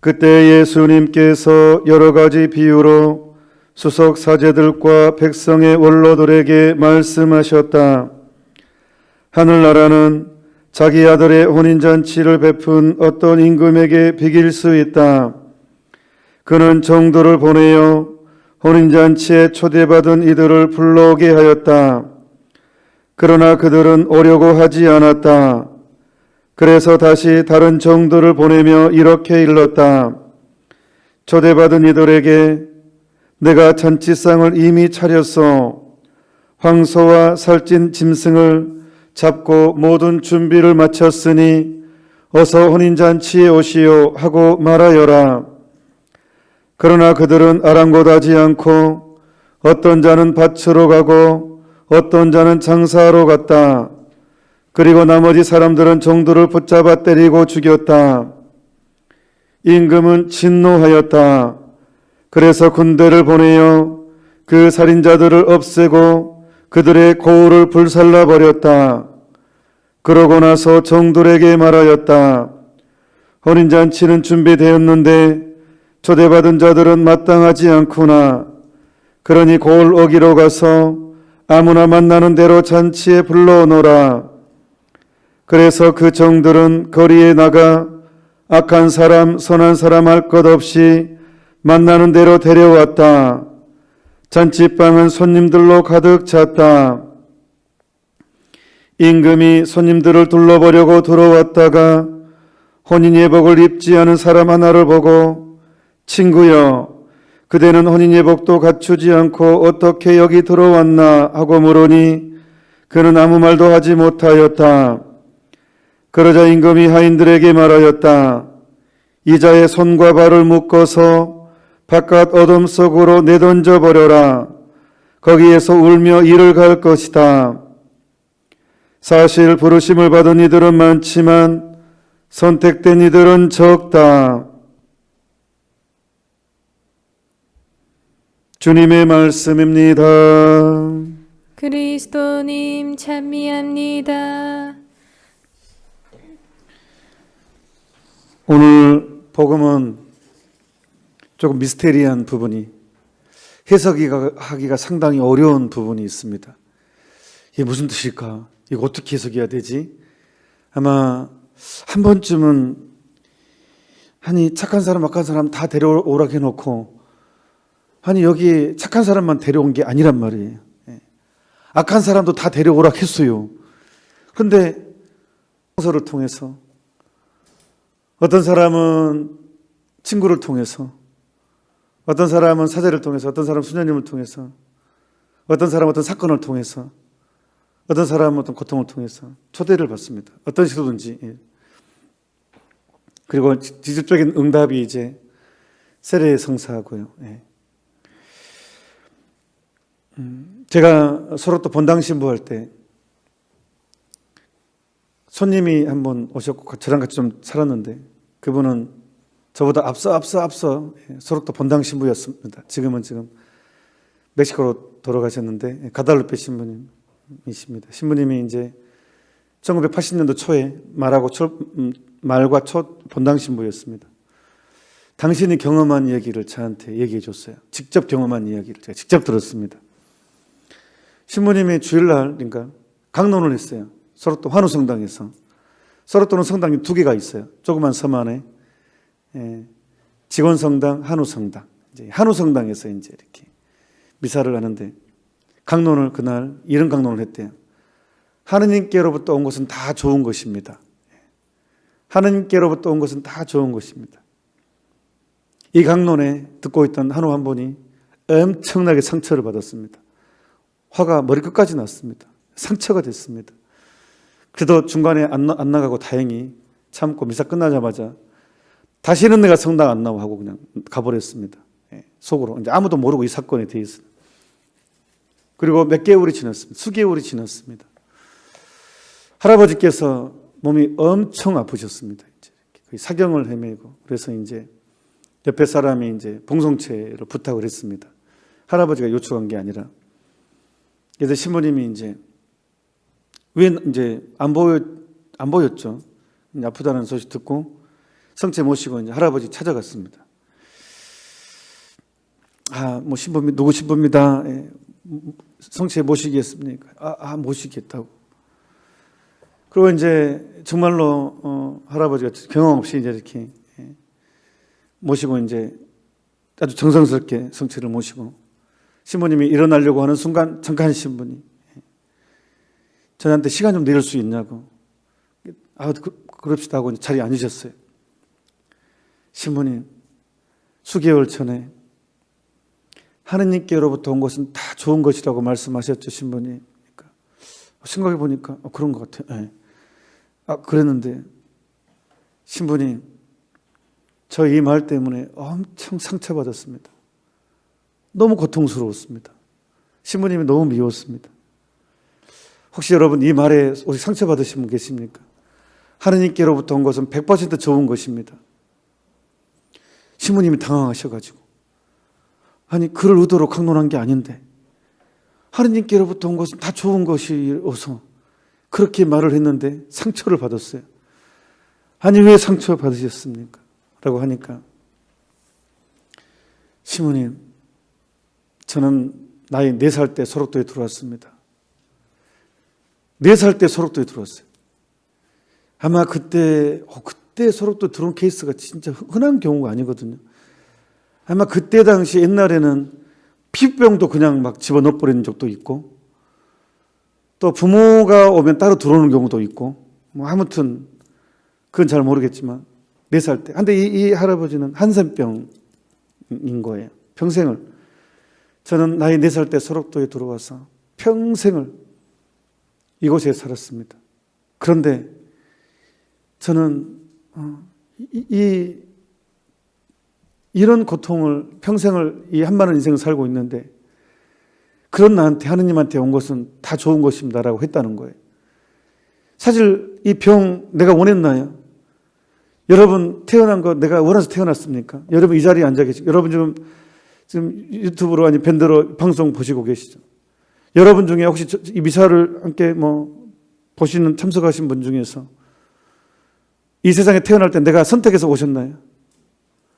그때 예수님께서 여러 가지 비유로 수석 사제들과 백성의 원로들에게 말씀하셨다. 하늘나라는 자기 아들의 혼인잔치를 베푼 어떤 임금에게 비길 수 있다. 그는 정도를 보내어 혼인잔치에 초대받은 이들을 불러오게 하였다. 그러나 그들은 오려고 하지 않았다. 그래서 다시 다른 정도를 보내며 이렇게 일렀다. 초대받은 이들에게 내가 잔치상을 이미 차렸어. 황소와 살찐 짐승을 잡고 모든 준비를 마쳤으니 어서 혼인잔치에 오시오 하고 말하여라. 그러나 그들은 아랑곳하지 않고 어떤 자는 밭으로 가고 어떤 자는 장사하러 갔다. 그리고 나머지 사람들은 정도를 붙잡아 때리고 죽였다. 임금은 진노하였다. 그래서 군대를 보내어 그 살인자들을 없애고 그들의 고울을 불살라 버렸다. 그러고 나서 정들에게 말하였다. 혼인잔치는 준비되었는데 초대받은 자들은 마땅하지 않구나. 그러니 고울 어기로 가서 아무나 만나는 대로 잔치에 불러오너라. 그래서 그 정들은 거리에 나가 악한 사람, 선한 사람 할 것 없이 만나는 대로 데려왔다. 잔치방은 손님들로 가득 찼다. 임금이 손님들을 둘러보려고 들어왔다가 혼인예복을 입지 않은 사람 하나를 보고 친구여, 그대는 혼인예복도 갖추지 않고 어떻게 여기 들어왔나 하고 물으니 그는 아무 말도 하지 못하였다. 그러자 임금이 하인들에게 말하였다. 이자의 손과 발을 묶어서 바깥 어둠 속으로 내던져 버려라. 거기에서 울며 이를 갈 것이다. 사실 부르심을 받은 이들은 많지만 선택된 이들은 적다. 주님의 말씀입니다. 그리스도님 찬미합니다. 오늘 복음은 조금 미스테리한 부분이, 해석하기가 상당히 어려운 부분이 있습니다. 이게 무슨 뜻일까? 이거 어떻게 해석해야 되지? 아마 한 번쯤은 아니 착한 사람 악한 사람 다 데려오라고 해놓고 아니 여기 착한 사람만 데려온 게 아니란 말이에요. 악한 사람도 다 데려오라고 했어요. 그런데 성서를 통해서 어떤 사람은 친구를 통해서, 어떤 사람은 사제를 통해서, 어떤 사람은 수녀님을 통해서, 어떤 사람은 어떤 사건을 통해서, 어떤 사람은 어떤 고통을 통해서 초대를 받습니다. 어떤 식으로든지. 그리고 직접적인 응답이 이제 세례 성사하고요. 제가 서로 또 본당 신부할 때 손님이 한번 오셨고 저랑 같이 좀 살았는데 그분은 저보다 앞서 서로 또 본당 신부였습니다. 지금 멕시코로 돌아가셨는데 가달루페 신부님이십니다. 신부님이 이제 1980년도 초에 말과 초 본당 신부였습니다. 당신이 경험한 이야기를 저한테 얘기해 줬어요. 직접 경험한 이야기를 제가 직접 들었습니다. 신부님이 주일날인가 강론을 했어요. 소로토 환우성당에서. 소로토는 성당이 두 개가 있어요. 조그만 섬 안에 직원성당, 한우성당. 이제 한우성당에서 이제 이렇게 미사를 하는데 강론을 그날 이런 강론을 했대요. 하느님께로부터 온 것은 다 좋은 것입니다. 하느님께로부터 온 것은 다 좋은 것입니다. 이 강론에 듣고 있던 한우 한 분이 엄청나게 상처를 받았습니다. 화가 머리끝까지 났습니다. 상처가 됐습니다. 그래도 중간에 안 나가고 다행히 참고 미사 끝나자마자 다시는 내가 성당 안 나와 하고 그냥 가버렸습니다. 속으로. 이제 아무도 모르고 이 사건에 대해서. 그리고 몇 개월이 지났습니다. 수개월이 지났습니다. 할아버지께서 몸이 엄청 아프셨습니다. 이제 거의 사경을 헤매고. 그래서 이제 옆에 사람이 이제 봉송체를 부탁을 했습니다. 할아버지가 요청한 게 아니라. 그래서 신부님이 이제 왜 이제 안 보였죠. 아프다는 소식 듣고 성체 모시고 이제 할아버지 찾아갔습니다. 뭐 신부입니다. 누구 신부입니다. 예, 성체 모시겠습니까? 모시겠다고. 그리고 이제 정말로 할아버지가 경험 없이 이제 이렇게 모시고 이제 아주 정성스럽게 성체를 모시고 신부님이 일어나려고 하는 순간 잠깐 신부님 저한테 시간 좀 내릴 수 있냐고. 그럽시다 하고 자리에 앉으셨어요. 신부님, 수개월 전에 하느님께로부터 온 것은 다 좋은 것이라고 말씀하셨죠, 신부님. 그러니까 생각해 보니까 그런 것 같아요. 네. 그랬는데 신부님, 저 이 말 때문에 엄청 상처받았습니다. 너무 고통스러웠습니다. 신부님이 너무 미웠습니다. 혹시 여러분 이 말에 혹시 상처받으신 분 계십니까? 하느님께로부터 온 것은 100% 좋은 것입니다. 신부님이 당황하셔가지고 아니 그럴 의도로 강론한 게 아닌데 하느님께로부터 온 것은 다 좋은 것이어서 그렇게 말을 했는데 상처를 받았어요. 아니 왜 상처 받으셨습니까? 라고 하니까 신부님, 저는 나이 4살 때 소록도에 들어왔습니다. 4살 때 소록도에 들어왔어요. 아마 그때 소록도 들어온 케이스가 진짜 흔한 경우가 아니거든요. 아마 그때 당시 옛날에는 피부병도 그냥 막 집어넣어 버리는 적도 있고 또 부모가 오면 따로 들어오는 경우도 있고 뭐 아무튼 그건 잘 모르겠지만 4살 때. 근데 이 할아버지는 한센병인 거예요. 평생을. 저는 나이 4살 때 소록도에 들어와서 평생을 이곳에 살았습니다. 그런데 저는 이런 고통을 평생을 이 한많은 인생을 살고 있는데 그런 나한테 하느님한테 온 것은 다 좋은 것입니다라고 했다는 거예요. 사실 이 병 내가 원했나요? 여러분 태어난 거 내가 원해서 태어났습니까? 여러분 이 자리에 앉아 계시고 여러분 지금 유튜브로 아니 밴드로 방송 보시고 계시죠? 여러분 중에 혹시 이 미사를 함께 보시는 참석하신 분 중에서 이 세상에 태어날 때 내가 선택해서 오셨나요?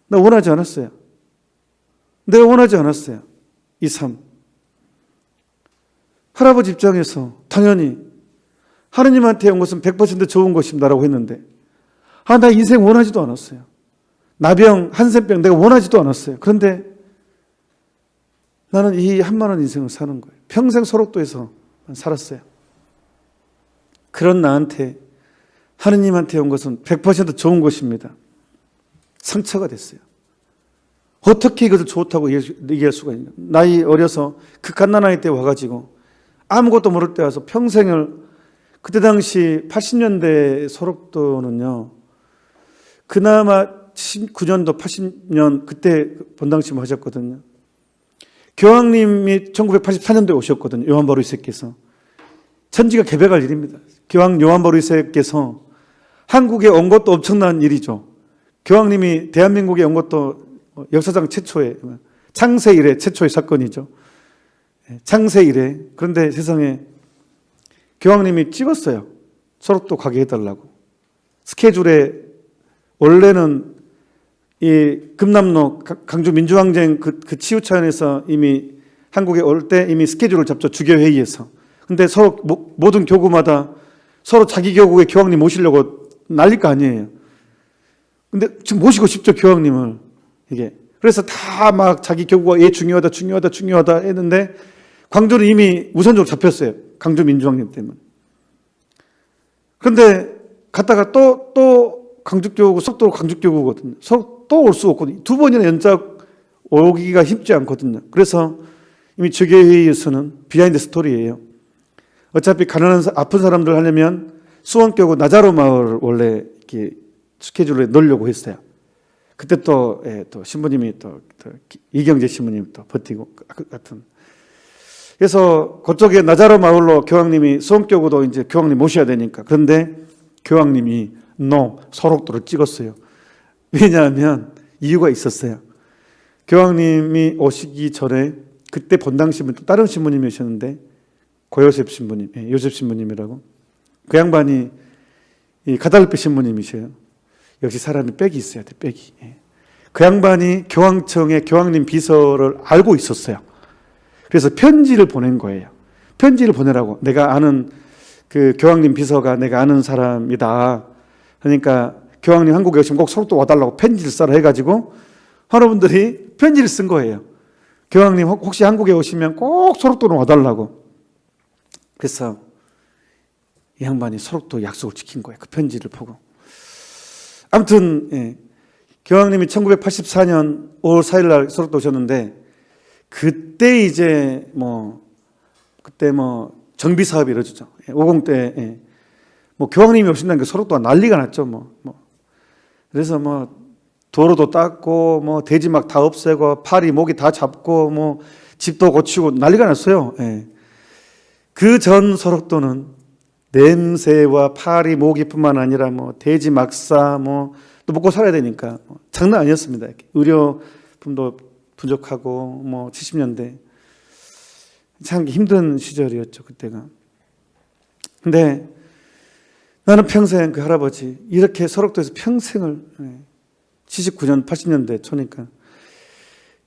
나 원하지 않았어요. 내가 원하지 않았어요. 이 삶. 할아버지 입장에서 당연히 하느님한테 온 것은 100% 좋은 것입니다라고 했는데 나 인생 원하지도 않았어요. 나병, 한센병 내가 원하지도 않았어요. 그런데 나는 이 한만한 인생을 사는 거예요. 평생 소록도에서 살았어요. 그런 나한테 하느님한테 온 것은 100% 좋은 것입니다. 상처가 됐어요. 어떻게 이것을 좋다고 얘기할 수가 있냐. 나이 어려서 그 갓난아이 때 와가지고 아무것도 모를 때 와서 평생을 그때 당시 80년대 소록도는요. 그나마 79년도 80년 그때 본당심 하셨거든요. 교황님이 1984년도에 오셨거든요. 요한 바로 2세께서. 천지가 개벽할 일입니다. 교황 요한 바로 2세께서 한국에 온 것도 엄청난 일이죠. 교황님이 대한민국에 온 것도 역사상 최초의 창세 이래 최초의 사건이죠. 창세 이래. 그런데 세상에 교황님이 찍었어요. 소록도 가게 해달라고. 스케줄에 원래는 이 금남로 강주 민주항쟁 그 치유차원에서 이미 한국에 올 때 이미 스케줄을 잡죠. 주교회의에서. 근데 서로 모든 교구마다 서로 자기 교구에 교황님 모시려고 난릴 거 아니에요. 근데 지금 모시고 싶죠, 교황님을. 이게. 그래서 다 막 자기 교구가 중요하다 했는데 광주는 이미 우선적으로 잡혔어요. 강주 민주항쟁 때문에. 그런데 갔다가 또 강주교구, 속도로 강주교구거든요. 또 올 수 없거든요. 2번이나 연작 오기가 쉽지 않거든요. 그래서 이미 주교회의에서는 비하인드 스토리예요. 어차피 가난한 아픈 사람들 하려면 수원교구 나자로 마을을 원래 이렇게 스케줄에 넣으려고 했어요. 그때 또 신부님이 또 이경재 신부님이 또 버티고 같은. 그래서 그쪽에 나자로 마을로 교황님이 수원교구도 이제 교황님 모셔야 되니까. 그런데 교황님이 소록도를 찍었어요. 왜냐하면 이유가 있었어요. 교황님이 오시기 전에 그때 본당 신부님 또 다른 신부님이 오셨는데 고요셉 신부님, 요셉 신부님이라고 그 양반이 이 가달페 신부님이셔요. 역시 사람이 빽이 있어야 돼, 빽이. 예. 그 양반이 교황청의 교황님 비서를 알고 있었어요. 그래서 편지를 보낸 거예요. 편지를 보내라고. 내가 아는 그 교황님 비서가 내가 아는 사람이다. 그러니까 교황님 한국에 오시면 꼭 소록도 와달라고 편지를 써라 해가지고 환우분들이 편지를 쓴 거예요. 교황님 혹시 한국에 오시면 꼭 소록도로 와달라고. 그래서 이 양반이 소록도 약속을 지킨 거예요. 그 편지를 보고. 아무튼 예, 교황님이 1984년 5월 4일 날 소록도 오셨는데 그때 이제 그때 정비 사업이 이루어지죠. 50 때 예. 교황님이 오신다는 게 소록도가 난리가 났죠. 그래서 도로도 닦고 돼지 막 다 없애고 파리 모기 다 잡고 집도 고치고 난리가 났어요. 예. 그 전 소록도는 냄새와 파리 모기뿐만 아니라 돼지 막사 또 먹고 살아야 되니까 장난 아니었습니다. 의료품도 부족하고 70년대 참 힘든 시절이었죠 그때가. 근데 나는 평생 그 할아버지 이렇게 소록도에서 평생을 79년 80년대 초니까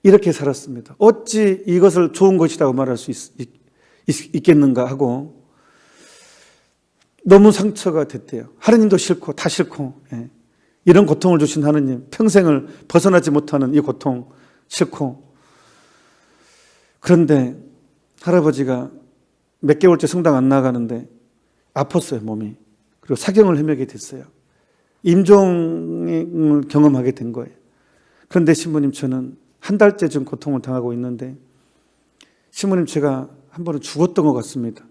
이렇게 살았습니다. 어찌 이것을 좋은 것이라고 말할 수 있겠는가 하고 너무 상처가 됐대요. 하느님도 싫고 다 싫고 이런 고통을 주신 하느님, 평생을 벗어나지 못하는 이 고통 싫고. 그런데 할아버지가 몇 개월째 성당 안 나가는데 아팠어요 몸이. 그리고 사경을 헤매게 됐어요. 임종을 경험하게 된 거예요. 그런데 신부님 저는 한 달째 지금 고통을 당하고 있는데 신부님 제가 한 번은 죽었던 것 같습니다.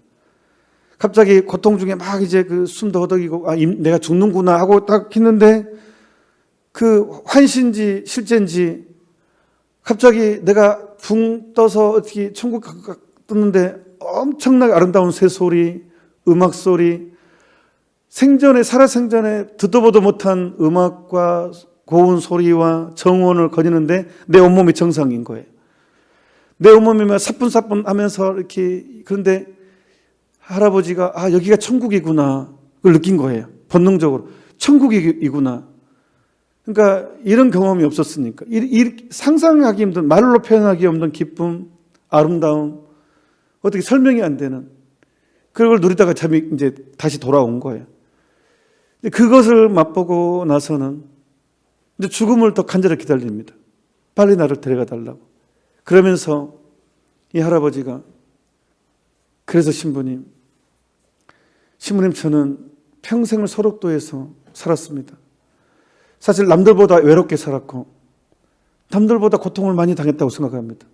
갑자기 고통 중에 막 이제 그 숨도 허덕이고 내가 죽는구나 하고 딱 했는데 그 환신지 실제인지 갑자기 내가 붕 떠서 어떻게 천국 떴는데 엄청나게 아름다운 새소리, 음악소리, 살아생전에 듣도 보도 못한 음악과 고운 소리와 정원을 거니는데 내 온몸이 정상인 거예요. 내 온몸이 사뿐사뿐 하면서 이렇게. 그런데 할아버지가 여기가 천국이구나 그걸 느낀 거예요. 본능적으로 천국이구나. 그러니까 이런 경험이 없었으니까 상상하기 힘든, 말로 표현하기 없는 기쁨, 아름다움, 어떻게 설명이 안 되는 그걸 누리다가 잠이 이제 다시 돌아온 거예요. 그것을 맛보고 나서는 이제 죽음을 더 간절히 기다립니다. 빨리 나를 데려가 달라고. 그러면서 이 할아버지가 그래서 신부님 저는 평생을 소록도에서 살았습니다. 사실 남들보다 외롭게 살았고 남들보다 고통을 많이 당했다고 생각합니다.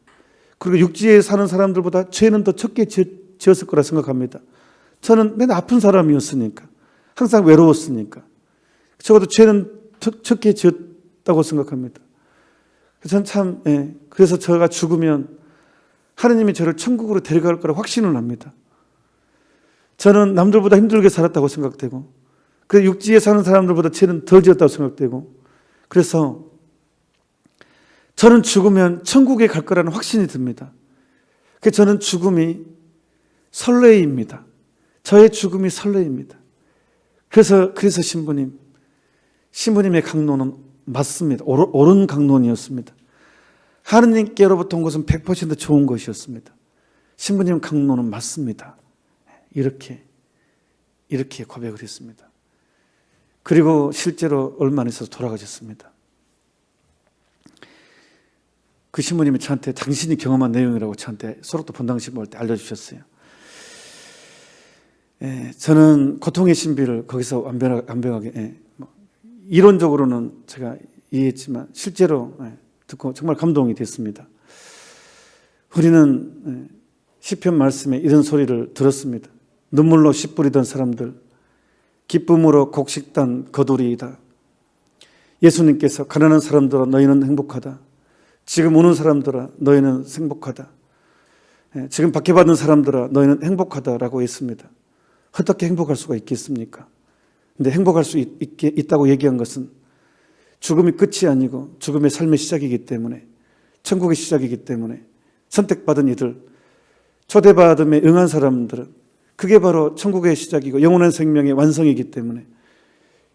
그리고 육지에 사는 사람들보다 죄는 더 적게 지었을 거라 생각합니다. 저는 맨 아픈 사람이었으니까, 항상 외로웠으니까 적어도 죄는 적게 지었다고 생각합니다. 저는 그래서 제가 죽으면 하느님이 저를 천국으로 데려갈 거라 확신을 합니다. 저는 남들보다 힘들게 살았다고 생각되고, 그 육지에 사는 사람들보다 죄는 덜 지었다고 생각되고, 그래서 저는 죽으면 천국에 갈 거라는 확신이 듭니다. 그래서 저는 죽음이 설레입니다. 저의 죽음이 설레입니다. 그래서 신부님의 강론은 맞습니다. 옳은 강론이었습니다. 하느님께로부터 온 것은 100% 좋은 것이었습니다. 신부님 강론은 맞습니다. 이렇게 고백을 했습니다. 그리고 실제로 얼마 안 있어서 돌아가셨습니다. 그 신부님이 저한테 당신이 경험한 내용이라고 저한테 소록도 본당식 먹을 때 알려주셨어요. 저는 고통의 신비를 거기서 완벽하게 이론적으로는 제가 이해했지만 실제로 듣고 정말 감동이 됐습니다. 우리는 시편 말씀에 이런 소리를 들었습니다. 눈물로 씨 뿌리던 사람들, 기쁨으로 곡식단 거두리이다. 예수님께서 가난한 사람들아 너희는 행복하다. 지금 우는 사람들아 너희는 행복하다. 지금 박해받는 사람들아 너희는 행복하다라고 했습니다. 어떻게 행복할 수가 있겠습니까? 근데 행복할 수 있다고 얘기한 것은 죽음이 끝이 아니고 죽음의 삶의 시작이기 때문에, 천국의 시작이기 때문에 선택받은 이들, 초대받음에 응한 사람들은 그게 바로 천국의 시작이고 영원한 생명의 완성이기 때문에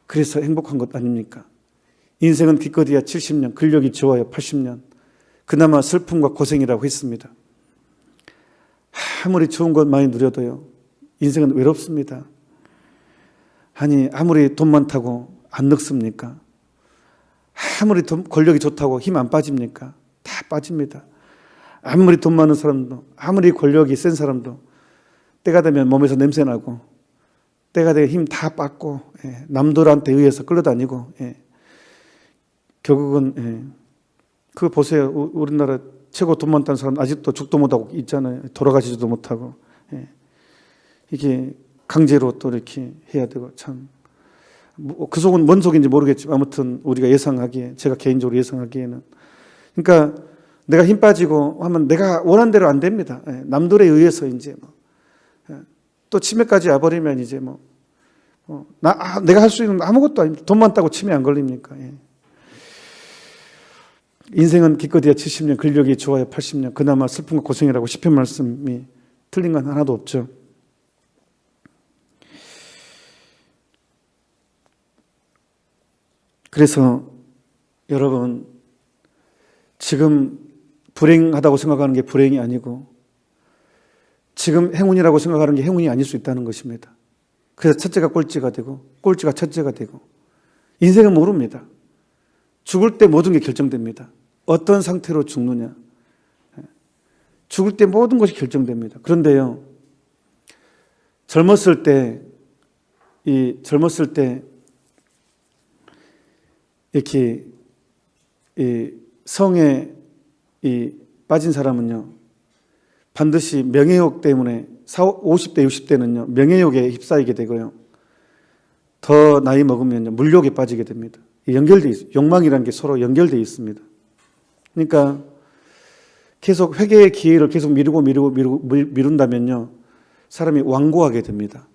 그래서 행복한 것 아닙니까? 인생은 기껏해야 70년, 근력이 좋아야 80년. 그나마 슬픔과 고생이라고 했습니다. 아무리 좋은 것 많이 누려도요, 인생은 외롭습니다. 아니, 아무리 돈 많다고 안 늙습니까? 아무리 권력이 좋다고 힘 안 빠집니까? 다 빠집니다. 아무리 돈 많은 사람도, 아무리 권력이 센 사람도 때가 되면 몸에서 냄새 나고, 때가 되면 힘 다 빠고, 남들한테 의해서 끌려다니고, 결국은 그거 보세요. 우리나라 최고 돈 많다는 사람 아직도 죽도 못하고 있잖아요. 돌아가시지도 못하고. 이게 강제로 또 이렇게 해야 되고, 참. 그 속은 뭔 속인지 모르겠지만 아무튼 우리가 예상하기에, 제가 개인적으로 예상하기에는, 그러니까 내가 힘 빠지고 하면 내가 원한 대로 안 됩니다. 남들에 의해서 이제 또 치매까지 와버리면 이제 내가 할 수 있는 아무것도 아닙니다. 돈 많다고 치매 안 걸립니까? 인생은 기껏해야 70년, 근력이 좋아야 80년. 그나마 슬픔과 고생이라고 시편 말씀이 틀린 건 하나도 없죠. 그래서 여러분, 지금 불행하다고 생각하는 게 불행이 아니고 지금 행운이라고 생각하는 게 행운이 아닐 수 있다는 것입니다. 그래서 첫째가 꼴찌가 되고 꼴찌가 첫째가 되고, 인생은 모릅니다. 죽을 때 모든 게 결정됩니다. 어떤 상태로 죽느냐, 죽을 때 모든 것이 결정됩니다. 그런데요, 젊었을 때 이렇게 성에 빠진 사람은요, 반드시 명예욕 때문에 50대, 60대는요, 명예욕에 휩싸이게 되고요, 더 나이 먹으면요, 물욕에 빠지게 됩니다. 연결되어 있어요. 욕망이라는 게 서로 연결되어 있습니다. 그러니까 계속 회개의 기회를 계속 미룬다면요, 사람이 완고하게 됩니다.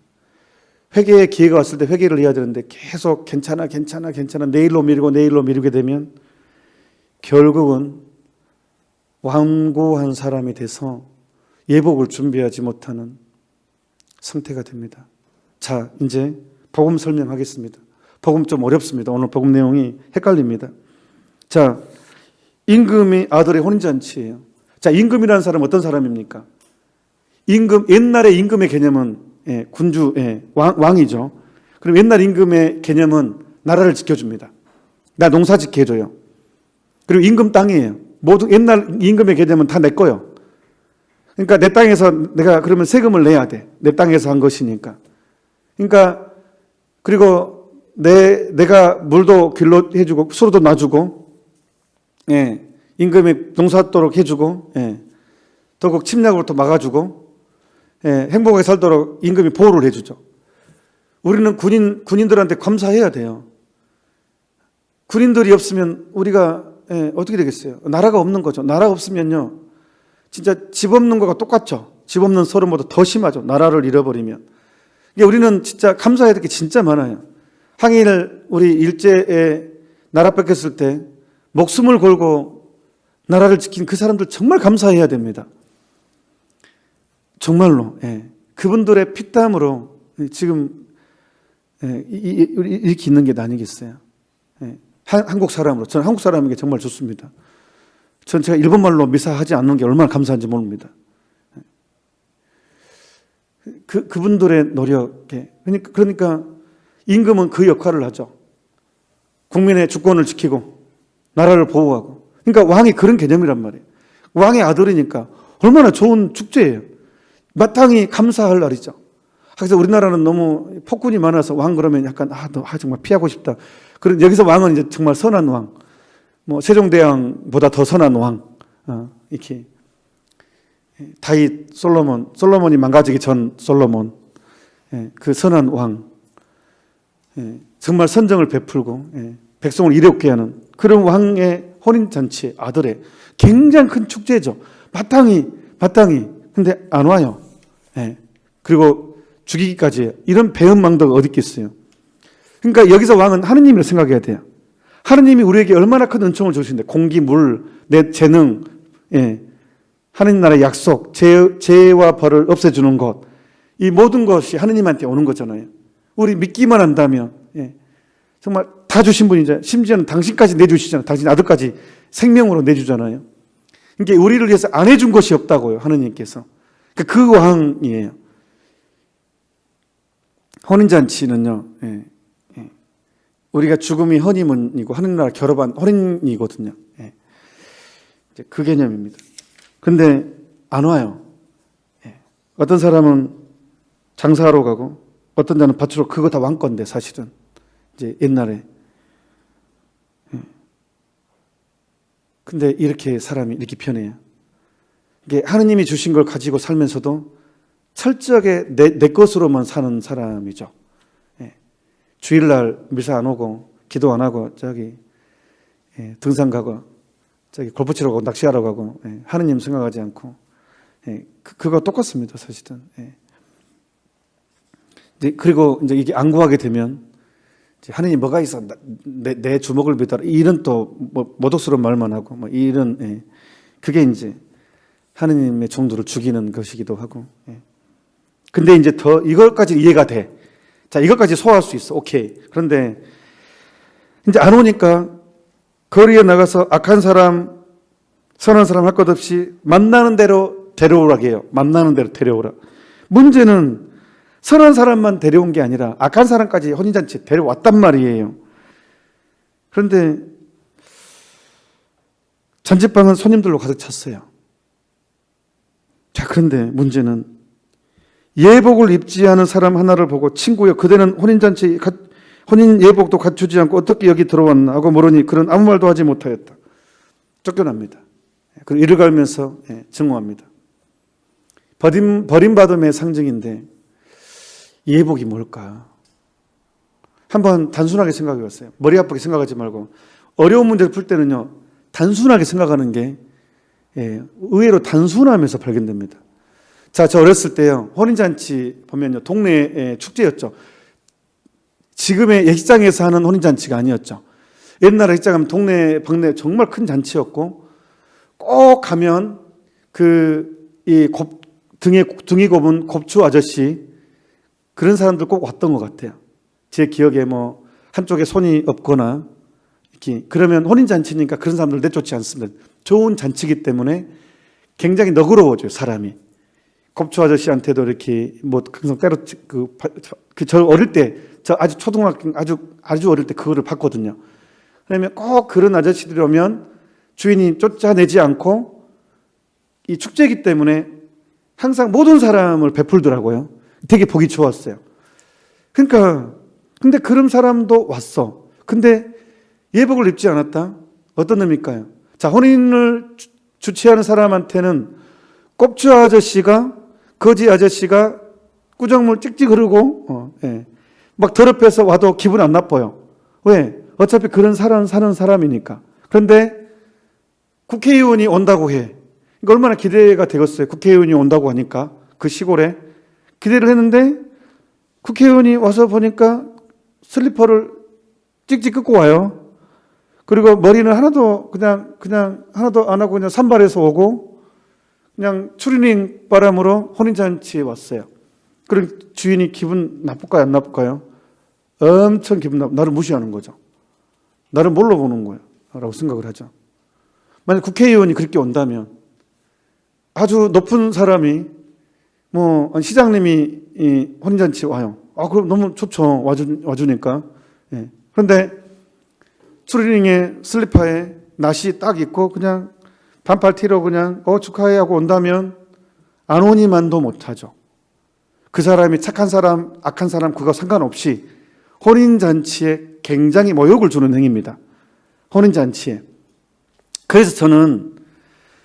회개의 기회가 왔을 때 회개를 해야 되는데 계속 괜찮아 내일로 미루게 되면 결국은 완고한 사람이 돼서 예복을 준비하지 못하는 상태가 됩니다. 자, 이제 복음 설명하겠습니다. 복음 좀 어렵습니다. 오늘 복음 내용이 헷갈립니다. 자, 임금이 아들의 혼인잔치예요. 자, 임금이라는 사람은 어떤 사람입니까? 임금, 옛날의 임금의 개념은 군주, 왕이죠. 그럼 옛날 임금의 개념은 나라를 지켜줍니다. 나 농사 짓게 해줘요. 그리고 임금 땅이에요. 모든 옛날 임금의 개념은 다 내 거요. 그러니까 내 땅에서 내가 그러면 세금을 내야 돼. 내 땅에서 한 것이니까. 그러니까 그리고 내가 물도 길로 해주고 수로도 놔주고, 임금이 농사하도록 해주고, 더욱 침략으로부터 막아주고, 행복하게 살도록 임금이 보호를 해주죠. 우리는 군인들한테 감사해야 돼요. 군인들이 없으면 우리가 어떻게 되겠어요? 나라가 없는 거죠. 나라가 없으면요, 진짜 집 없는 거가 똑같죠. 집 없는 소름보다 더 심하죠. 나라를 잃어버리면. 우리는 진짜 감사해야 될 게 진짜 많아요. 항일 우리 일제에 나라 뺏겼을 때 목숨을 걸고 나라를 지킨 그 사람들 정말 감사해야 됩니다. 정말로. 그분들의 피땀으로 지금 이렇게 있는 게 아니겠어요. 한국 사람으로. 저는 한국 사람에게 정말 좋습니다. 전 제가 일본말로 미사하지 않는 게 얼마나 감사한지 모릅니다. 그분들의 노력에. 그러니까 임금은 그 역할을 하죠. 국민의 주권을 지키고 나라를 보호하고. 그러니까 왕이 그런 개념이란 말이에요. 왕의 아들이니까 얼마나 좋은 축제예요. 마땅히 감사할 날이죠. 그래서 우리나라는 너무 폭군이 많아서 왕 그러면 약간 정말 피하고 싶다. 그런 여기서 왕은 이제 정말 선한 왕, 세종대왕보다 더 선한 왕, 이렇게 다윗, 솔로몬이 망가지기 전 솔로몬, 그 선한 왕, 정말 선정을 베풀고 백성을 이롭게 하는 그런 왕의 혼인잔치, 아들의 굉장히 큰 축제죠. 마땅히. 근데 안 와요. 그리고 죽이기까지 해요. 이런 배은망덕 어디 있겠어요. 그러니까 여기서 왕은 하느님을 생각해야 돼요. 하느님이 우리에게 얼마나 큰 은총을 주시는데, 공기, 물, 내 재능, 하느님 나라의 약속, 죄와 벌을 없애주는 것, 이 모든 것이 하느님한테 오는 거잖아요. 우리 믿기만 한다면 정말 다 주신 분이잖아요. 심지어는 당신까지 내주시잖아요. 당신 아들까지 생명으로 내주잖아요. 그러니까 우리를 위해서 안 해준 것이 없다고요. 하느님께서. 그 왕이에요. 혼인잔치는요. 우리가 죽음이 허니문이고 하늘나라 결합한 혼인이거든요. 이제 그 개념입니다. 근데 안 와요. 어떤 사람은 장사하러 가고 어떤 자는 밭으로 그거 다 왕건데 사실은 이제 옛날에. 근데 이렇게 사람이 이렇게 편해요. 이게 하느님이 주신 걸 가지고 살면서도 철저하게 내 것으로만 사는 사람이죠. 주일날 미사 안 오고 기도 안 하고 저기 등산 가고 저기 골프 치러 가고 낚시하러 가고 하느님 생각하지 않고 그거 똑같습니다. 사실은. 그리고 이제 이게 안 구하게 되면 하느님 뭐가 있어 내 주먹을 믿어라 이런 또 뭐 모독스러운 말만 하고 뭐 이런 그게 이제 하느님의 종들을 죽이는 것이기도 하고. 근데 이제 더 이걸까지 이해가 돼. 자, 이것까지 소화할 수 있어. 오케이. 그런데 이제 안 오니까 거리에 나가서 악한 사람, 선한 사람 할 것 없이 만나는 대로 데려오라고 해요. 만나는 대로 데려오라. 문제는 선한 사람만 데려온 게 아니라 악한 사람까지 혼인잔치에 데려왔단 말이에요. 그런데 잔치방은 손님들로 가득 찼어요. 자, 그런데 문제는 예복을 입지 않은 사람 하나를 보고 친구여 그대는 혼인 예복도 갖추지 않고 어떻게 여기 들어왔나 하고 물으니 그는 아무 말도 하지 못하였다. 쫓겨납니다. 그리고 이를 갈면서 증오합니다. 버림받음의 상징인데 예복이 뭘까? 한번 단순하게 생각해 봤어요. 머리 아프게 생각하지 말고 어려운 문제를 풀 때는요 단순하게 생각하는 게 의외로 단순함에서 발견됩니다. 자, 저 어렸을 때요 혼인잔치 보면요 동네 축제였죠. 지금의 예식장에서 하는 혼인잔치가 아니었죠. 옛날에 예식장 하면 동네 방네 정말 큰 잔치였고 꼭 가면 등이 곱은 곱추 아저씨 그런 사람들 꼭 왔던 것 같아요. 제 기억에 뭐 한쪽에 손이 없거나 이렇게 그러면 혼인잔치니까 그런 사람들 내쫓지 않습니다. 좋은 잔치이기 때문에 굉장히 너그러워져요 사람이. 곱추 아저씨한테도 이렇게 뭐 항상 때로 저 어릴 때 저 아주 초등학교 아주 어릴 때 그거를 봤거든요. 그러면 꼭 그런 아저씨들이 오면 주인이 쫓아내지 않고 이 축제이기 때문에 항상 모든 사람을 베풀더라고요. 되게 보기 좋았어요. 그러니까 근데 그런 사람도 왔어. 근데 예복을 입지 않았다? 어떤 의미일까요? 자, 혼인을 주최하는 사람한테는 꼽주 아저씨가 거지 아저씨가 꾸정물 찍찍 흐르고 막 더럽혀서 와도 기분 안 나빠요. 왜? 어차피 그런 사는 사람이니까. 그런데 국회의원이 온다고 해. 그러니까 얼마나 기대가 되겠어요. 국회의원이 온다고 하니까 그 시골에 기대를 했는데 국회의원이 와서 보니까 슬리퍼를 찍찍 끄고 와요. 그리고 머리는 하나도 그냥 하나도 안 하고 그냥 산발해서 오고 그냥 추리닝 바람으로 혼인잔치에 왔어요. 그럼 주인이 기분 나쁠까요? 안 나쁠까요? 엄청 기분 나를 무시하는 거죠. 나를 뭘로 보는 거야? 라고 생각을 하죠. 만약 국회의원이 그렇게 온다면 아주 높은 사람이 뭐 시장님이 혼인잔치 와요. 그럼 너무 좋죠. 와주니까. 그런데 추리닝에 슬리퍼에 나시 딱 입고 그냥 반팔 티로 그냥 축하해 하고 온다면 안 오니만도 못하죠. 그 사람이 착한 사람, 악한 사람 그거 상관없이 혼인잔치에 굉장히 모욕을 주는 행위입니다. 혼인잔치에. 그래서 저는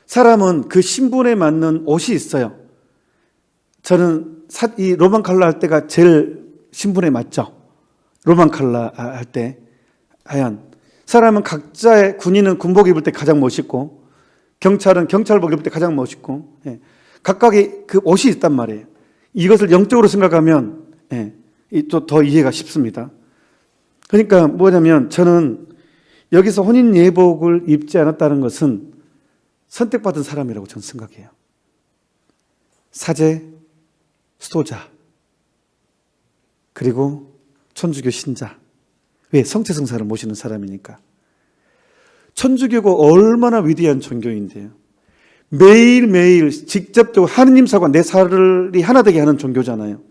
사람은 그 신분에 맞는 옷이 있어요. 저는 이 로만 칼라 할 때가 제일 신분에 맞죠. 로만 칼라 할 때 하얀. 사람은 각자의 군인은 군복 입을 때 가장 멋있고 경찰은 경찰복 입을 때 가장 멋있고 각각의 그 옷이 있단 말이에요. 이것을 영적으로 생각하면 또 더 이해가 쉽습니다. 그러니까 뭐냐면 저는 여기서 혼인 예복을 입지 않았다는 것은 선택받은 사람이라고 저는 생각해요. 사제, 수도자, 그리고 천주교 신자. 왜? 성체성사를 모시는 사람이니까. 천주교가 얼마나 위대한 종교인데요. 매일매일 직접적으로 하느님 사과 내 살이 하나 되게 하는 종교잖아요.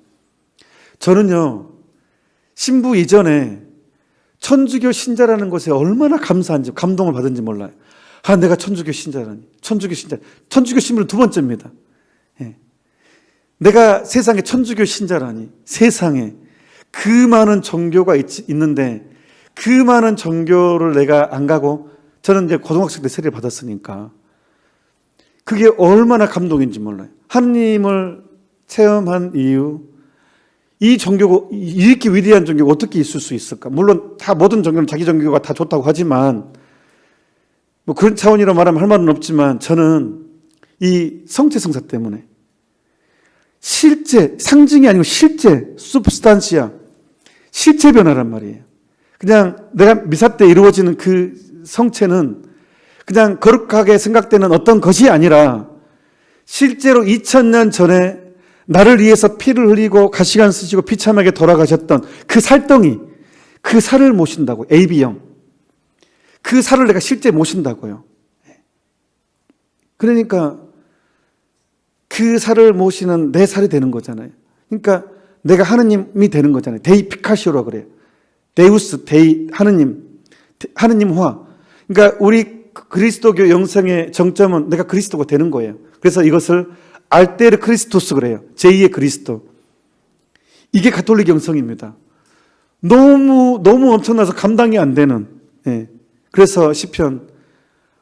저는요, 신부 이전에 천주교 신자라는 것에 얼마나 감사한지, 감동을 받은지 몰라요. 아, 내가 천주교 신자라니. 천주교 신부는 두 번째입니다. 예. 내가 세상에 천주교 신자라니. 세상에 그 많은 종교가 있는데 그 많은 종교를 내가 안 가고, 저는 이제 고등학생 때 세례를 받았으니까 그게 얼마나 감동인지 몰라요. 하느님을 체험한 이유, 이 종교가 이렇게 위대한 종교가 어떻게 있을 수 있을까? 물론 다 모든 종교는 자기 종교가 다 좋다고 하지만 뭐 그런 차원이라 말하면 할 말은 없지만, 저는 이 성체성사 때문에 실제, 상징이 아니고 실제, substantia, 실체 변화란 말이에요. 그냥 내가 미사 때 이루어지는 그 성체는 그냥 거룩하게 생각되는 어떤 것이 아니라 실제로 2000년 전에 나를 위해서 피를 흘리고 가시관 쓰시고 비참하게 돌아가셨던 그 살덩이, 그 살을 모신다고. AB형. 그 살을 내가 실제 모신다고요. 그러니까 그 살을 모시는 내 살이 되는 거잖아요. 그러니까 내가 하느님이 되는 거잖아요. 데이 피카시오라고 그래요. 데우스, 데이, 하느님화. 그러니까 우리 그리스도교 영성의 정점은 내가 그리스도가 되는 거예요. 그래서 이것을 알테르 크리스토스 그래요. 제2의 그리스도. 이게 가톨릭 영성입니다. 너무 엄청나서 감당이 안 되는. 예. 그래서 시편,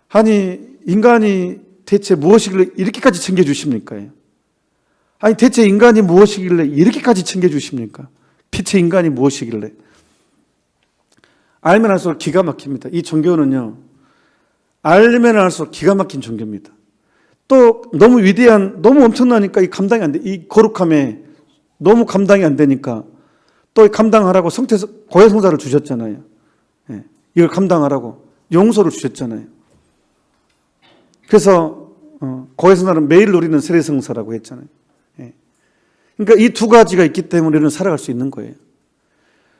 아니 인간이 대체 무엇이길래 이렇게까지 챙겨주십니까? 아니 대체 인간이 무엇이길래 이렇게까지 챙겨주십니까? 빛의 인간이 무엇이길래? 알면 알수록 기가 막힙니다. 이 종교는요, 알면 알수록 기가 막힌 종교입니다. 또 너무 위대한, 너무 엄청나니까 이 감당이 안 돼. 이 거룩함에 너무 감당이 안 되니까 또 감당하라고 고해성사를 주셨잖아요. 예. 이걸 감당하라고 용서를 주셨잖아요. 그래서 고해성사는 매일 누리는 세례성사라고 했잖아요. 예. 그러니까 이 두 가지가 있기 때문에 우리는 살아갈 수 있는 거예요.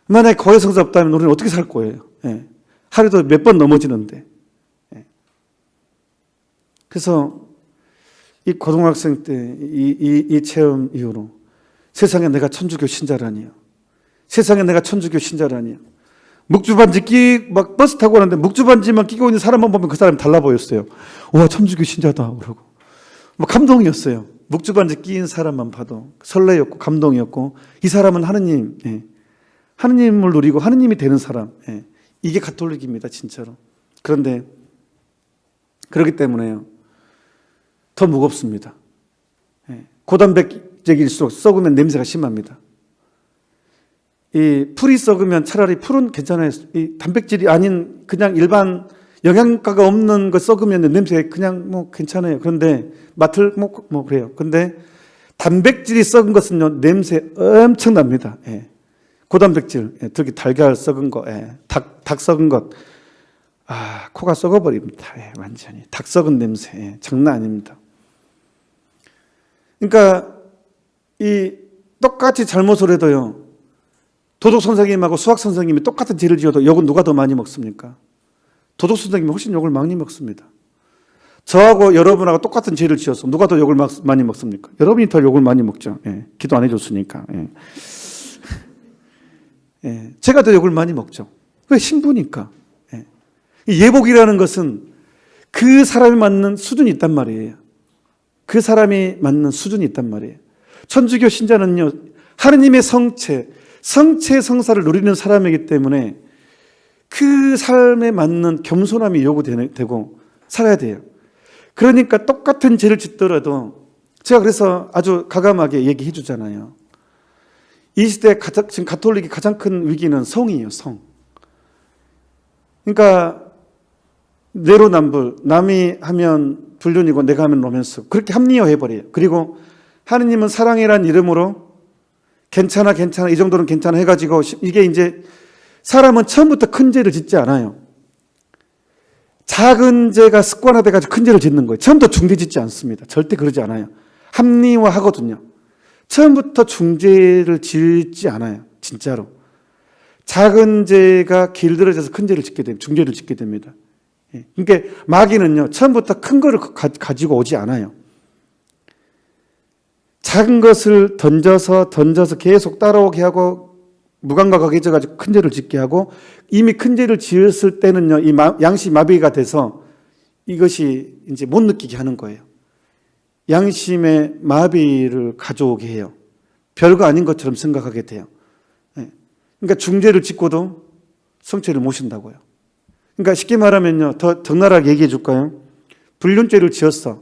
만약에 고해성사 없다면 우리는 어떻게 살 거예요? 예. 하루도 몇 번 넘어지는데. 예. 그래서 이 고등학생 때 이 체험 이후로 세상에 내가 천주교 신자라니요. 세상에 내가 천주교 신자라니요. 묵주반지 막 버스 타고 가는데 묵주반지만 끼고 있는 사람만 보면 그 사람이 달라 보였어요. 와, 천주교 신자다 그러고 막 감동이었어요. 묵주반지 끼인 사람만 봐도 설레였고 감동이었고, 이 사람은 하느님, 예. 하느님을 누리고 하느님이 되는 사람, 예. 이게 가톨릭입니다, 진짜로. 그런데 그렇기 때문에요, 더 무겁습니다. 예. 고단백질일수록 썩으면 냄새가 심합니다. 이 풀이 썩으면 차라리 풀은 괜찮아요. 이 단백질이 아닌 그냥 일반 영양가가 없는 거 썩으면 냄새 그냥 뭐 괜찮아요. 그런데 맡을 뭐 그래요. 근데 단백질이 썩은 것은요, 냄새 엄청납니다. 예. 고단백질, 예. 특히 달걀 썩은 거, 예. 닭 썩은 것, 아, 코가 썩어버립니다. 예. 완전히 닭 썩은 냄새, 예. 장난 아닙니다. 그러니까 이 똑같이 잘못을 해도요, 도덕 선생님하고 수학 선생님이 똑같은 죄를 지어도 욕은 누가 더 많이 먹습니까? 도덕 선생님이 훨씬 욕을 많이 먹습니다. 저하고 여러분하고 똑같은 죄를 지어서 누가 더 욕을 많이 먹습니까? 여러분이 더 욕을 많이 먹죠. 예. 기도 안 해줬으니까. 예. 예. 제가 더 욕을 많이 먹죠. 왜? 신부니까. 예. 예복이라는 것은 그 사람이 맞는 수준이 있단 말이에요. 그 사람이 맞는 수준이 있단 말이에요. 천주교 신자는요, 하느님의 성체 성사를 누리는 사람이기 때문에 그 삶에 맞는 겸손함이 요구되고 살아야 돼요. 그러니까 똑같은 죄를 짓더라도, 제가 그래서 아주 가감하게 얘기해 주잖아요. 이 시대 지금 가톨릭의 가장 큰 위기는 성이에요, 성. 그러니까 내로남불, 남이 하면 불륜이고 내가 하면 로맨스, 그렇게 합리화해버려요. 그리고 하느님은 사랑이란 이름으로 괜찮아 이 정도는 괜찮아 해가지고, 이게 이제 사람은 처음부터 큰 죄를 짓지 않아요. 작은 죄가 습관화돼가지고 큰 죄를 짓는 거예요. 처음부터 중죄 짓지 않습니다. 절대 그러지 않아요. 합리화하거든요. 처음부터 중죄를 짓지 않아요. 진짜로. 작은 죄가 길들여져서 큰 죄를 짓게 됩니다. 중죄를 짓게 됩니다. 예. 그러니까 마귀는요, 처음부터 큰 거를 가지고 오지 않아요. 작은 것을 던져서 계속 따라오게 하고 무감각하게 해져가지고 큰 죄를 짓게 하고, 이미 큰 죄를 지었을 때는요, 이 양심 마비가 돼서 이것이 이제 못 느끼게 하는 거예요. 양심의 마비를 가져오게 해요. 별거 아닌 것처럼 생각하게 돼요. 예. 그러니까 중죄를 짓고도 성죄를 모신다고요. 그러니까 쉽게 말하면요, 더 적나라하게 얘기해 줄까요? 불륜죄를 지었어.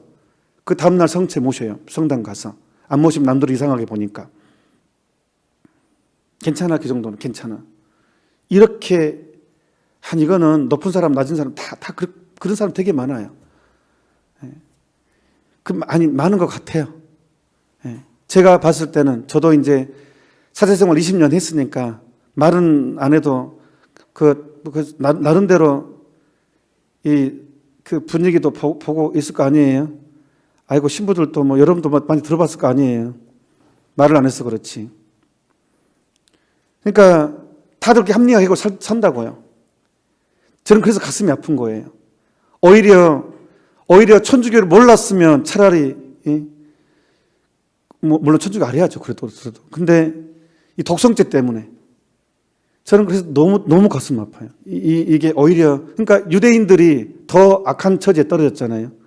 그 다음날 성죄 모셔요. 성당 가서. 안 모시면 남들이 이상하게 보니까. 괜찮아, 그 정도는 괜찮아. 이렇게 이거는 높은 사람, 낮은 사람 다 그런 사람 되게 많아요. 예. 많은 것 같아요. 예. 제가 봤을 때는 저도 이제 사제생활 20년 했으니까 말은 안 해도 나름대로 그 분위기도 보고 있을 거 아니에요. 아이고, 신부들도 여러분도 많이 들어봤을 거 아니에요. 말을 안 해서 그렇지. 그러니까 다들 그렇게 합리화하고 산다고요. 저는 그래서 가슴이 아픈 거예요. 오히려 천주교를 몰랐으면 차라리, 물론 천주교 알아야죠. 그래도. 근데 이 독성죄 때문에 저는 그래서 너무 가슴 아파요. 이게 오히려, 그러니까 유대인들이 더 악한 처지에 떨어졌잖아요.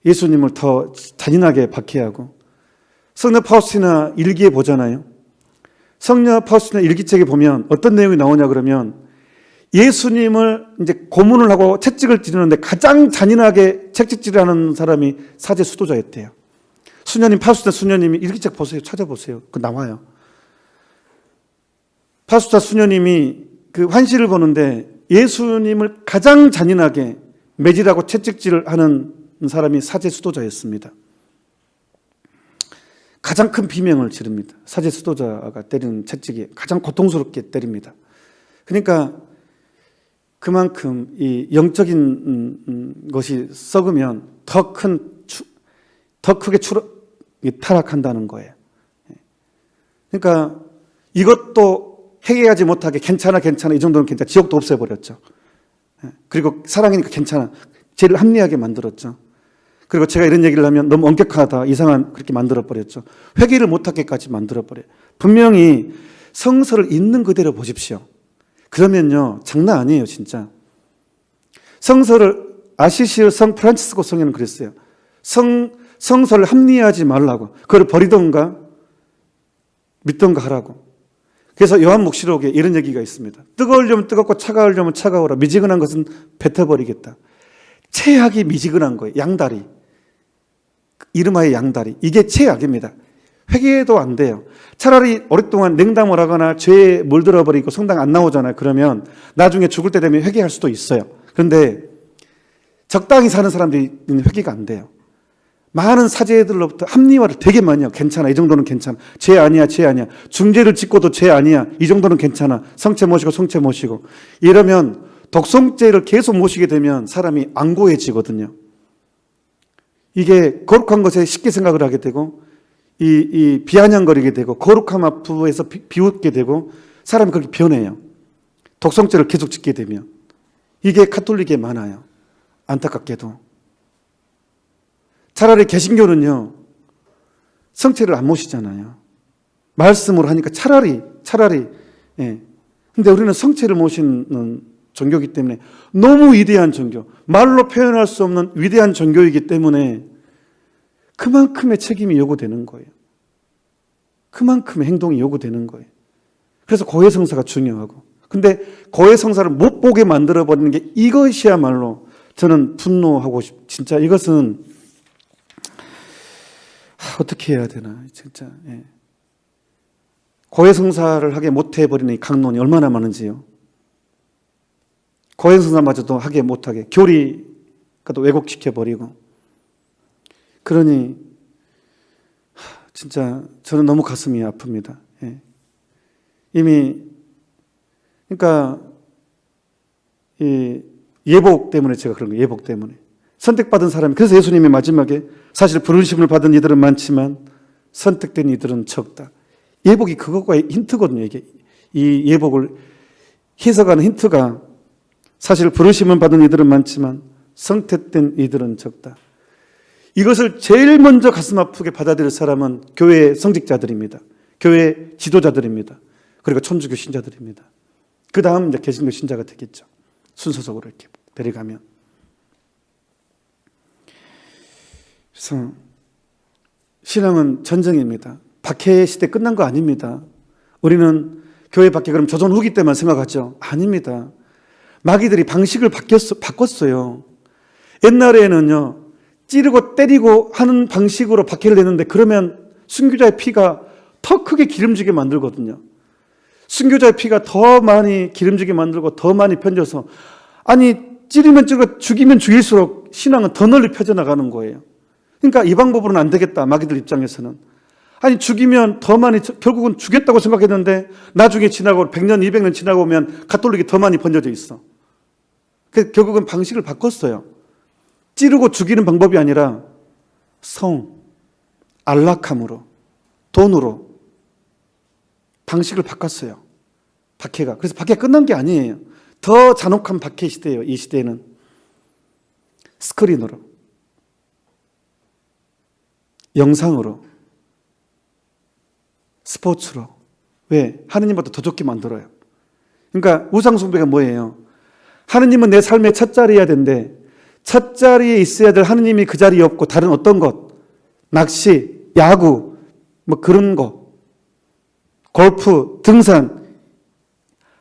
예수님을 더 잔인하게 박해하고. 성녀 파우스티나 일기에 보잖아요. 성녀 파우스티나 일기책에 보면 어떤 내용이 나오냐 그러면, 예수님을 이제 고문을 하고 채찍을 찌르는데 가장 잔인하게 채찍질하는 사람이 사제 수도자였대요. 수녀님, 파우스티나 수녀님이 일기책 보세요. 찾아보세요. 그 나와요. 파우스티나 수녀님이 그 환시를 보는데 예수님을 가장 잔인하게 매질하고 채찍질을 하는 사람이 사제 수도자였습니다. 가장 큰 비명을 지릅니다. 사제 수도자가 때리는 채찍이 가장 고통스럽게 때립니다. 그러니까 그만큼 이 영적인 것이 썩으면 더 크게 타락한다는 거예요. 그러니까 이것도 해결하지 못하게 괜찮아 이 정도는 괜찮아, 지옥도 없애버렸죠. 그리고 사랑이니까 괜찮아, 죄를 합리하게 만들었죠. 그리고 제가 이런 얘기를 하면 너무 엄격하다, 이상한, 그렇게 만들어버렸죠. 회개를 못하게까지 만들어버려요. 분명히 성서를 있는 그대로 보십시오. 그러면요, 장난 아니에요, 진짜. 성서를, 아시시의 성 프란치스코 성에는 그랬어요. 성서를 합리화하지 말라고. 그걸 버리던가 믿던가 하라고. 그래서 요한묵시록에 이런 얘기가 있습니다. 뜨거우려면 뜨겁고 차가우려면 차가워라. 미지근한 것은 뱉어버리겠다. 최악이 미지근한 거예요. 양다리. 이름하여 양다리. 이게 최악입니다. 회개도 안 돼요. 차라리 오랫동안 냉담을 하거나 죄에 물들어버리고 성당 안 나오잖아요. 그러면 나중에 죽을 때 되면 회개할 수도 있어요. 그런데 적당히 사는 사람들이 회개가 안 돼요. 많은 사제들로부터 합리화를 되게 많이 해요. 괜찮아, 이 정도는 괜찮아. 죄 아니야. 중죄를 짓고도 죄 아니야. 이 정도는 괜찮아. 성체 모시고. 이러면 독성죄를 계속 모시게 되면 사람이 안고해지거든요. 이게 거룩한 것에 쉽게 생각을 하게 되고, 이 비아냥거리게 되고, 거룩함 앞에서 비웃게 되고, 사람이 그렇게 변해요. 독성죄를 계속 짓게 되면. 이게 가톨릭에 많아요. 안타깝게도. 차라리 개신교는요, 성체를 안 모시잖아요. 말씀으로 하니까 차라리, 예. 근데 우리는 성체를 모시는 종교이기 때문에 너무 위대한 종교, 말로 표현할 수 없는 위대한 종교이기 때문에 그만큼의 책임이 요구되는 거예요. 그만큼의 행동이 요구되는 거예요. 그래서 고해성사가 중요하고. 근데 고해성사를 못 보게 만들어버리는 게 이것이야말로 저는 분노하고 진짜 이것은 어떻게 해야 되나, 진짜. 예. 고해성사를 하게 못해버리는 이 강론이 얼마나 많은지요. 고해성사마저도 하게 못하게 교리도 왜곡시켜버리고. 그러니 진짜 저는 너무 가슴이 아픕니다. 예. 이미 그러니까 이 예복 때문에 제가 그런 거예요. 예복 때문에. 선택받은 사람이, 그래서 예수님이 마지막에 사실 부르심을 받은 이들은 많지만 선택된 이들은 적다. 예복이 그것과의 힌트거든요. 이 예복을 해석하는 힌트가 사실 부르심을 받은 이들은 많지만 성택된 이들은 적다. 이것을 제일 먼저 가슴 아프게 받아들일 사람은 교회의 성직자들입니다. 교회 지도자들입니다. 그리고 천주교 신자들입니다. 그 다음 이제 개신교 신자가 되겠죠. 순서적으로 이렇게 데려가면. 그래서 신앙은 전쟁입니다. 박해 시대 끝난 거 아닙니다. 우리는 교회 밖에 그럼 조선 후기 때만 생각하죠. 아닙니다. 마귀들이 방식을 바꿨어요. 옛날에는요, 찌르고 때리고 하는 방식으로 박해를 내는데 그러면 순교자의 피가 더 크게 기름지게 만들거든요. 순교자의 피가 더 많이 기름지게 만들고 더 많이 번져서, 아니 찌르면 찌르고 죽이면 죽일수록 신앙은 더 널리 펴져나가는 거예요. 그러니까 이 방법으로는 안 되겠다, 마귀들 입장에서는. 아니 죽이면 더 많이, 결국은 죽였다고 생각했는데 나중에 지나고 100년 200년 지나고 오면 가톨릭이 더 많이 번져져 있어. 그래서 결국은 방식을 바꿨어요. 찌르고 죽이는 방법이 아니라 안락함으로, 돈으로 방식을 바꿨어요. 박해가. 그래서 박해가 끝난 게 아니에요. 더 잔혹한 박해 시대예요. 이 시대에는 스크린으로, 영상으로, 스포츠로. 왜? 하느님보다 더 좋게 만들어요. 그러니까 우상숭배가 뭐예요? 하느님은 내 삶의 첫 자리여야 되는데 첫 자리에 있어야 될 하느님이 그 자리에 없고 다른 어떤 것, 낚시, 야구, 뭐 그런 거, 골프, 등산,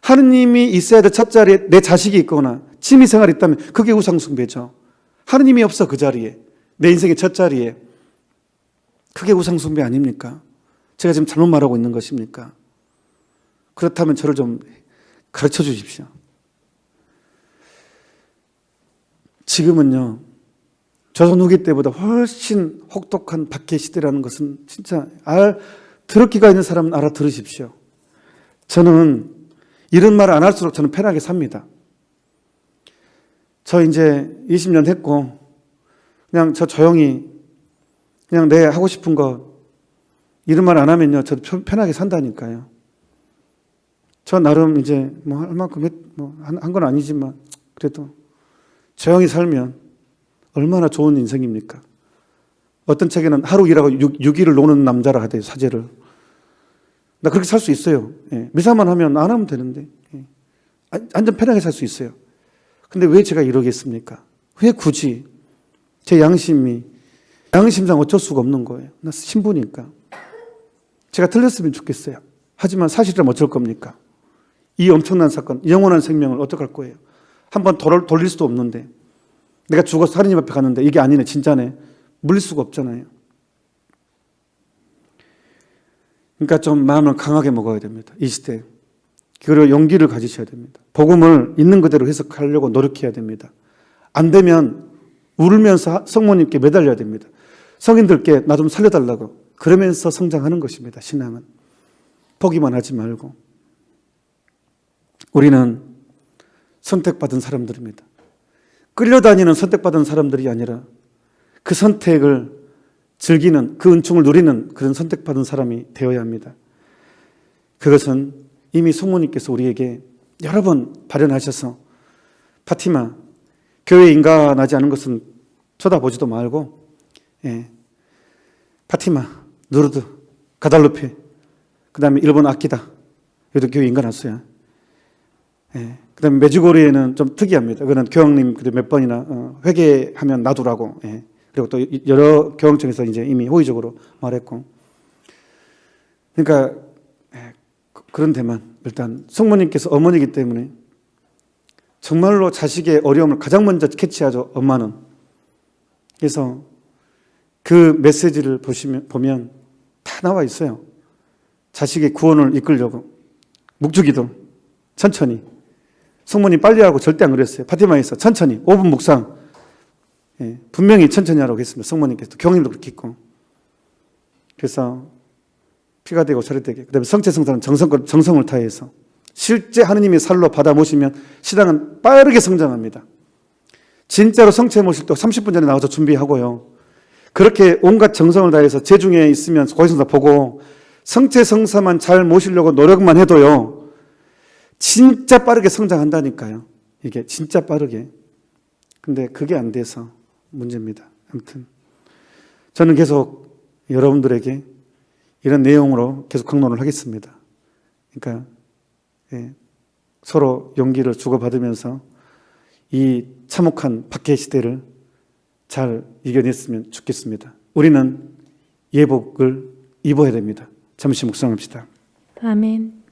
하느님이 있어야 될 첫 자리에 내 자식이 있거나 취미생활이 있다면 그게 우상숭배죠. 하느님이 없어 그 자리에, 내 인생의 첫 자리에. 그게 우상숭배 아닙니까? 제가 지금 잘못 말하고 있는 것입니까? 그렇다면 저를 좀 가르쳐 주십시오. 지금은요, 조선 후기 때보다 훨씬 혹독한 박해 시대라는 것은 진짜 들었기가 있는 사람은 알아들으십시오. 저는 이런 말을 안 할수록 저는 편하게 삽니다. 저 이제 20년 했고 그냥 저 조용히 그냥 내 하고 싶은 거 이런 말 안 하면요 저도 편하게 산다니까요. 저 나름 이제 뭐 할 만큼 한 건 아니지만 그래도 조용히 살면 얼마나 좋은 인생입니까? 어떤 책에는 하루 일하고 6일을 노는 남자라 하대요. 사제를. 나 그렇게 살 수 있어요. 예. 미사만 하면 안 하면 되는데 예. 완전 편하게 살 수 있어요. 근데 왜 제가 이러겠습니까? 왜 굳이 제 양심상 어쩔 수가 없는 거예요. 나 신부니까. 제가 틀렸으면 좋겠어요. 하지만 사실이라면 어쩔 겁니까? 이 엄청난 사건, 영원한 생명을 어떡할 거예요? 한번 돌릴 수도 없는데, 내가 죽어서 하느님 앞에 갔는데 이게 아니네, 진짜네, 물릴 수가 없잖아요. 그러니까 좀 마음을 강하게 먹어야 됩니다. 이 시대에. 그리고 용기를 가지셔야 됩니다. 복음을 있는 그대로 해석하려고 노력해야 됩니다. 안 되면 울면서 성모님께 매달려야 됩니다. 성인들께 나 좀 살려달라고. 그러면서 성장하는 것입니다. 신앙은. 포기만 하지 말고. 우리는 선택받은 사람들입니다. 끌려다니는 선택받은 사람들이 아니라 그 선택을 즐기는, 그 은총을 누리는 그런 선택받은 사람이 되어야 합니다. 그것은 이미 성모님께서 우리에게 여러 번 발현하셔서, 파티마, 교회에 인간하지 않은 것은 쳐다보지도 말고, 예, 파티마, 누르드, 가달루페, 그 다음에 일본 아키다, 여기도 교회 인간왔어요. 예, 그 다음에 메주고리에는 좀 특이합니다. 그거는 교황님 몇 번이나 회개하면 놔두라고. 예, 그리고 또 여러 교황청에서 이제 이미 호의적으로 말했고. 그러니까 그런 데만 일단 성모님께서 어머니이기 때문에 정말로 자식의 어려움을 가장 먼저 캐치하죠, 엄마는. 그래서 그 메시지를 보면 다 나와 있어요. 자식의 구원을 이끌려고 묵주기도 천천히. 성모님 빨리 하고 절대 안 그랬어요. 파티마에서 천천히 5분 묵상. 예, 분명히 천천히 하라고 했습니다. 성모님께서. 경일도 그렇게 했고. 그래서 피가 되고 살이 되게. 그 다음에 성체성사는 정성을 다해서 실제 하느님의 살로 받아 모시면 신앙은 빠르게 성장합니다. 진짜로 성체 모실 때 30분 전에 나와서 준비하고요. 그렇게 온갖 정성을 다해서 제중에 있으면 고해성사 보고 성체성사만 잘 모시려고 노력만 해도요, 진짜 빠르게 성장한다니까요. 이게 진짜 빠르게. 근데 그게 안 돼서 문제입니다. 아무튼 저는 계속 여러분들에게 이런 내용으로 계속 강론을 하겠습니다. 그러니까 서로 용기를 주고받으면서 이 참혹한 박해 시대를 잘 이겨냈으면 좋겠습니다. 우리는 예복을 입어야 됩니다. 잠시 묵상합시다. 아멘.